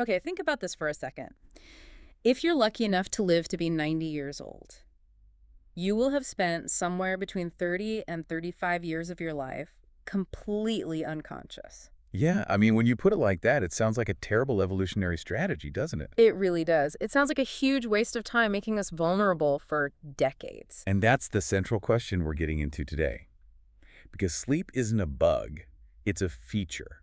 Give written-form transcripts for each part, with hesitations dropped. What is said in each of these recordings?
Okay, think about this for a second. If you're lucky enough to live to be 90 years old, you will have spent somewhere between 30 and 35 years of your life completely unconscious. Yeah, I mean, when you put it like that, it sounds like a terrible evolutionary strategy, doesn't it? It really does. It sounds like a huge waste of time, making us vulnerable for decades. And that's the central question we're getting into today. Because sleep isn't a bug, it's a feature,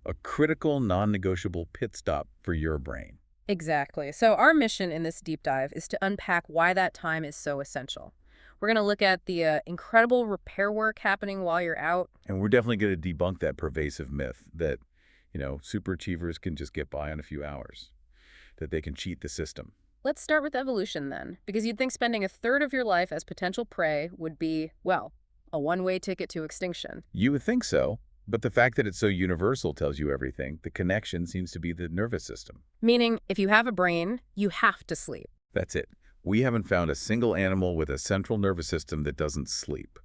a critical, non-negotiable pit stop for your brain. Exactly. So our mission in this deep dive is to unpack why that time is so essential. We're going to look at the incredible repair work happening while you're out. And we're definitely going to debunk that pervasive myth that, superachievers can just get by in a few hours, that they can cheat the system. Let's start with evolution then, because you'd think spending a third of your life as potential prey would be, well, a one-way ticket to extinction. You would think so, but the fact that it's so universal tells you everything. The connection seems to be the nervous system. Meaning, if you have a brain, you have to sleep. That's it. We haven't found a single animal with a central nervous system that doesn't sleep.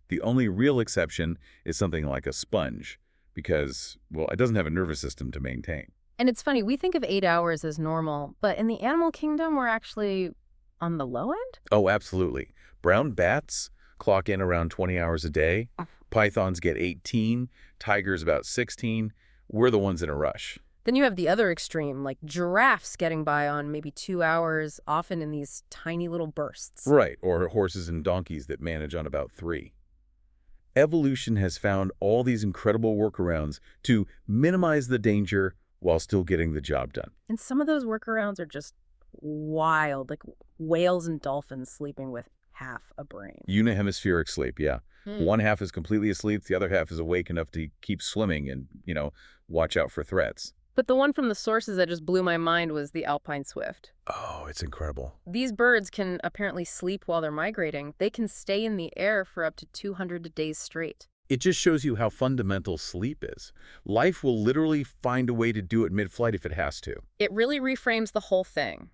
The only real exception is something like a sponge, because, well, it doesn't have a nervous system to maintain. And it's funny, we think of 8 hours as normal, but in the animal kingdom, we're actually on the low end? Oh, absolutely. Brown bats clock in around 20 hours a day. Pythons get 18, tigers about 16. We're the ones in a rush. Then you have the other extreme, like giraffes getting by on maybe 2 hours, often in these tiny little bursts. Right, or horses and donkeys that manage on about 3. Evolution has found all these incredible workarounds to minimize the danger while still getting the job done. And some of those workarounds are just wild, like whales and dolphins sleeping with half a brain. Unihemispheric sleep, yeah. One half is completely asleep, the other half is awake enough to keep swimming and, watch out for threats. But the one from the sources that just blew my mind was the alpine swift. Oh, it's incredible. These birds can apparently sleep while they're migrating. They can stay in the air for up to 200 days straight. It just shows you how fundamental sleep is. Life will literally find a way to do it mid-flight if it has to. It really reframes the whole thing.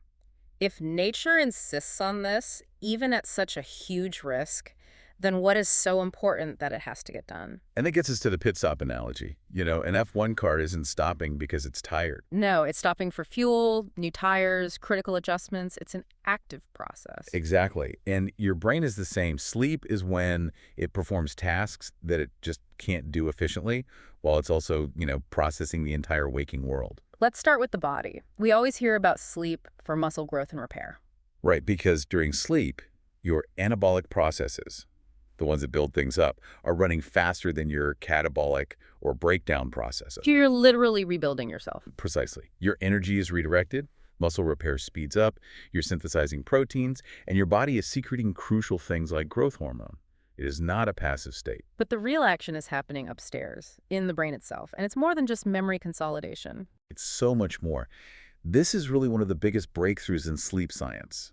If nature insists on this, even at such a huge risk, then what is so important that it has to get done? And that gets us to the pit stop analogy. An F1 car isn't stopping because it's tired. No, it's stopping for fuel, new tires, critical adjustments. It's an active process. Exactly. And your brain is the same. Sleep is when it performs tasks that it just can't do efficiently, while it's also, processing the entire waking world. Let's start with the body. We always hear about sleep for muscle growth and repair. Right, because during sleep, your anabolic processes, the ones that build things up, are running faster than your catabolic or breakdown processes. You're literally rebuilding yourself. Precisely. Your energy is redirected, muscle repair speeds up, you're synthesizing proteins, and your body is secreting crucial things like growth hormone. It is not a passive state. But the real action is happening upstairs, in the brain itself, and it's more than just memory consolidation. It's so much more. This is really one of the biggest breakthroughs in sleep science.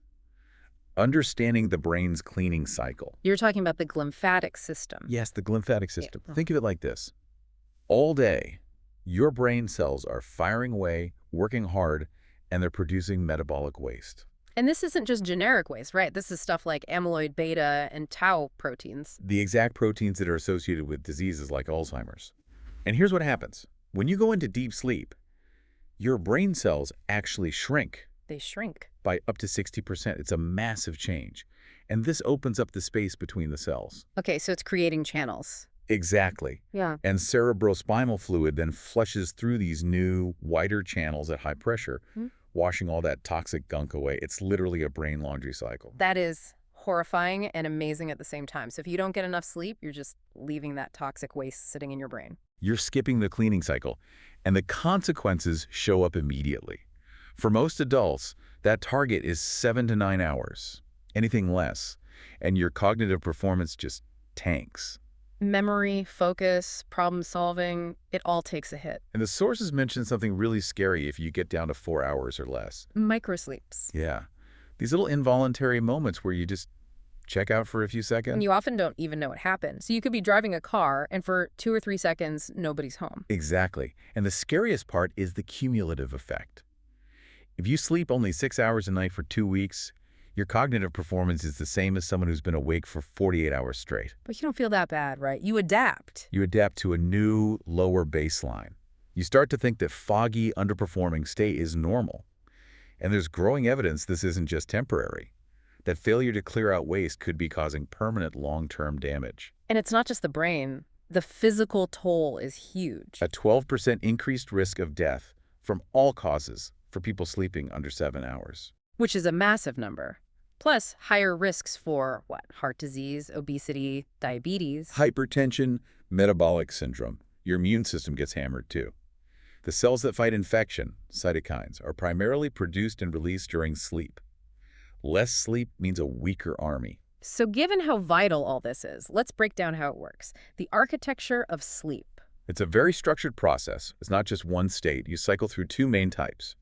Understanding the brain's cleaning cycle. You're talking about the glymphatic system. Yes, the glymphatic system. Yeah. Think of it like this. All day, your brain cells are firing away, working hard, and they're producing metabolic waste. And this isn't just generic waste, right? This is stuff like amyloid beta and tau proteins. The exact proteins that are associated with diseases like Alzheimer's. And here's what happens. When you go into deep sleep, your brain cells actually shrink. They shrink. By up to 60%. It's a massive change. And this opens up the space between the cells. Okay, so it's creating channels. Exactly. Yeah. And cerebrospinal fluid then flushes through these new, wider channels at high pressure, washing all that toxic gunk away. It's literally a brain laundry cycle. That is horrifying and amazing at the same time. So if you don't get enough sleep, you're just leaving that toxic waste sitting in your brain. You're skipping the cleaning cycle, and the consequences show up immediately. For most adults, that target is 7 to 9 hours. Anything less, and your cognitive performance just tanks. Memory, focus, problem solving, it all takes a hit. And the sources mention something really scary if you get down to 4 hours or less. Microsleeps. Yeah. These little involuntary moments where you just check out for a few seconds. And you often don't even know what happened. So you could be driving a car, and for 2 or 3 seconds, nobody's home. Exactly. And the scariest part is the cumulative effect. If you sleep only 6 hours a night for 2 weeks, your cognitive performance is the same as someone who's been awake for 48 hours straight. But you don't feel that bad, right? You adapt. You adapt to a new, lower baseline. You start to think that foggy, underperforming state is normal. And there's growing evidence this isn't just temporary, that failure to clear out waste could be causing permanent long-term damage. And it's not just the brain. The physical toll is huge. A 12% increased risk of death from all causes for people sleeping under 7 hours. Which is a massive number. Plus, higher risks for, what, heart disease, obesity, diabetes. Hypertension, metabolic syndrome. Your immune system gets hammered too. The cells that fight infection, cytokines, are primarily produced and released during sleep. Less sleep means a weaker army. So given how vital all this is, let's break down how it works. The architecture of sleep. It's a very structured process. It's not just one state. You cycle through two main types: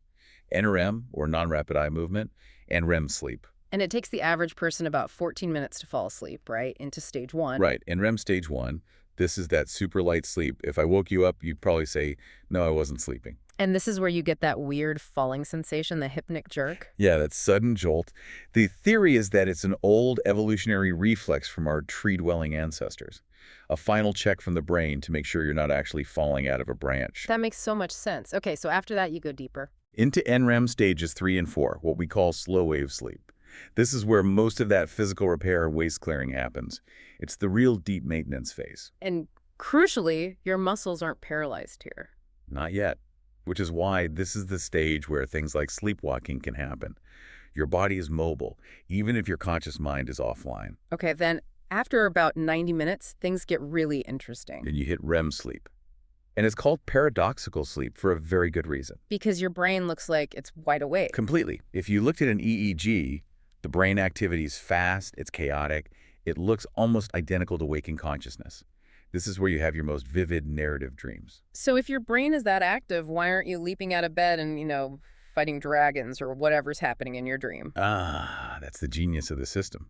NREM, or non-rapid eye movement, and REM sleep. And it takes the average person about 14 minutes to fall asleep, right, into stage 1. Right. In REM stage 1, this is that super light sleep. If I woke you up, you'd probably say, no, I wasn't sleeping. And this is where you get that weird falling sensation, the hypnic jerk. Yeah, that sudden jolt. The theory is that it's an old evolutionary reflex from our tree-dwelling ancestors. A final check from the brain to make sure you're not actually falling out of a branch. That makes so much sense. Okay, so after that, you go deeper. Into NREM stages 3 and 4, what we call slow-wave sleep. This is where most of that physical repair and waste clearing happens. It's the real deep maintenance phase. And crucially, your muscles aren't paralyzed here. Not yet. Which is why this is the stage where things like sleepwalking can happen. Your body is mobile, even if your conscious mind is offline. Okay, then after about 90 minutes, things get really interesting. And you hit REM sleep. And it's called paradoxical sleep for a very good reason. Because your brain looks like it's wide awake. Completely. If you looked at an EEG, the brain activity is fast, it's chaotic, it looks almost identical to waking consciousness. This is where you have your most vivid narrative dreams. So if your brain is that active, why aren't you leaping out of bed and, fighting dragons or whatever's happening in your dream? That's the genius of the system.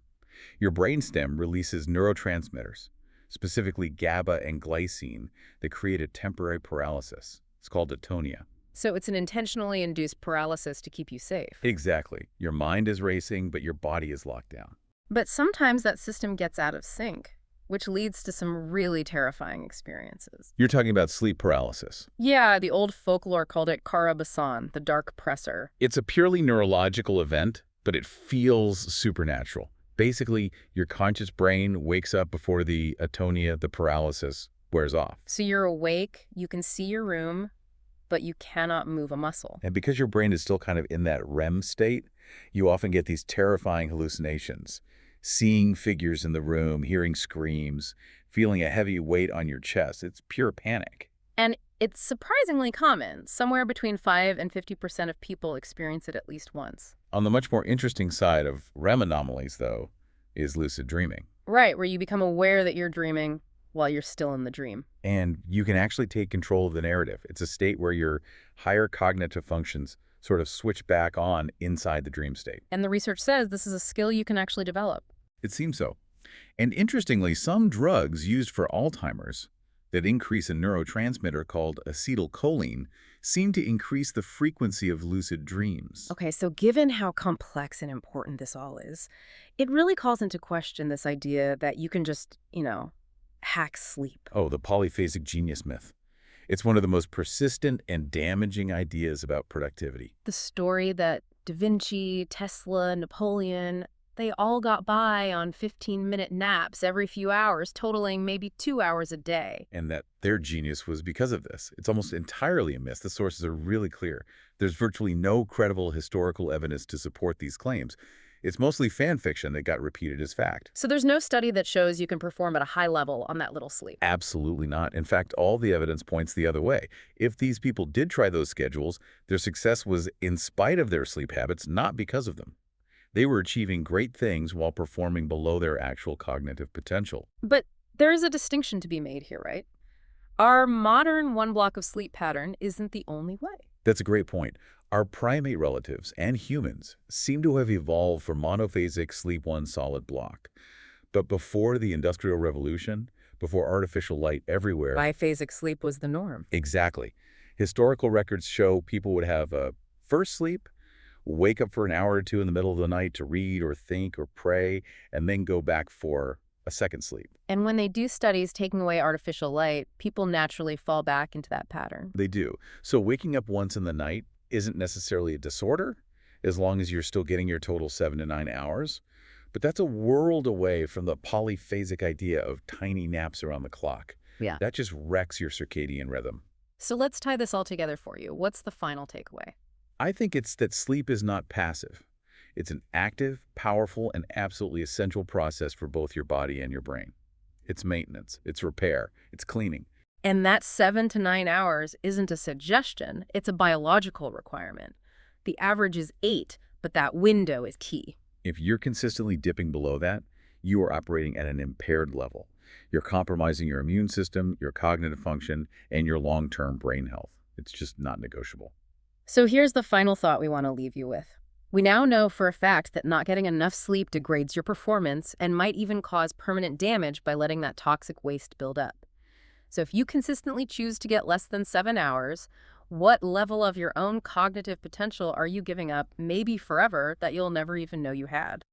Your brainstem releases neurotransmitters, specifically GABA and glycine, that create a temporary paralysis. It's called atonia. So it's an intentionally induced paralysis to keep you safe. Exactly. Your mind is racing, but your body is locked down. But sometimes that system gets out of sync, which leads to some really terrifying experiences. You're talking about sleep paralysis. Yeah, the old folklore called it Karabasan, the dark presser. It's a purely neurological event, but it feels supernatural. Basically, your conscious brain wakes up before the atonia, the paralysis, wears off. So you're awake, you can see your room, but you cannot move a muscle. And because your brain is still kind of in that REM state, you often get these terrifying hallucinations. Seeing figures in the room, hearing screams, feeling a heavy weight on your chest. It's pure panic. And it's surprisingly common. Somewhere between 5 and 50% of people experience it at least once. On the much more interesting side of REM anomalies, though, is lucid dreaming. Right, where you become aware that you're dreaming while you're still in the dream. And you can actually take control of the narrative. It's a state where your higher cognitive functions sort of switch back on inside the dream state. And the research says this is a skill you can actually develop. It seems so. And interestingly, some drugs used for Alzheimer's that increase a neurotransmitter called acetylcholine seem to increase the frequency of lucid dreams. Okay, so given how complex and important this all is, it really calls into question this idea that you can just, hack sleep. Oh, the polyphasic genius myth. It's one of the most persistent and damaging ideas about productivity. The story that Da Vinci, Tesla, Napoleon, they all got by on 15-minute naps every few hours, totaling maybe 2 hours a day. And that their genius was because of this. It's almost entirely a myth. The sources are really clear. There's virtually no credible historical evidence to support these claims. It's mostly fan fiction that got repeated as fact. So there's no study that shows you can perform at a high level on that little sleep? Absolutely not. In fact, all the evidence points the other way. If these people did try those schedules, their success was in spite of their sleep habits, not because of them. They were achieving great things while performing below their actual cognitive potential. But there is a distinction to be made here, right? Our modern one block of sleep pattern isn't the only way. That's a great point. Our primate relatives and humans seem to have evolved for monophasic sleep one solid block. But before the Industrial Revolution, before artificial light everywhere... Biphasic sleep was the norm. Exactly. Historical records show people would have a first sleep, wake up for an hour or two in the middle of the night to read or think or pray, and then go back for a second sleep. And when they do studies taking away artificial light, people naturally fall back into that pattern. They do. So waking up once in the night isn't necessarily a disorder, as long as you're still getting your total 7 to 9 hours. But that's a world away from the polyphasic idea of tiny naps around the clock. Yeah. That just wrecks your circadian rhythm. So let's tie this all together for you. What's the final takeaway? I think it's that sleep is not passive. It's an active, powerful, and absolutely essential process for both your body and your brain. It's maintenance, it's repair, it's cleaning. And that 7 to 9 hours isn't a suggestion, it's a biological requirement. The average is 8, but that window is key. If you're consistently dipping below that, you are operating at an impaired level. You're compromising your immune system, your cognitive function, and your long-term brain health. It's just not negotiable. So here's the final thought we want to leave you with. We now know for a fact that not getting enough sleep degrades your performance and might even cause permanent damage by letting that toxic waste build up. So if you consistently choose to get less than 7 hours, what level of your own cognitive potential are you giving up, maybe forever, that you'll never even know you had?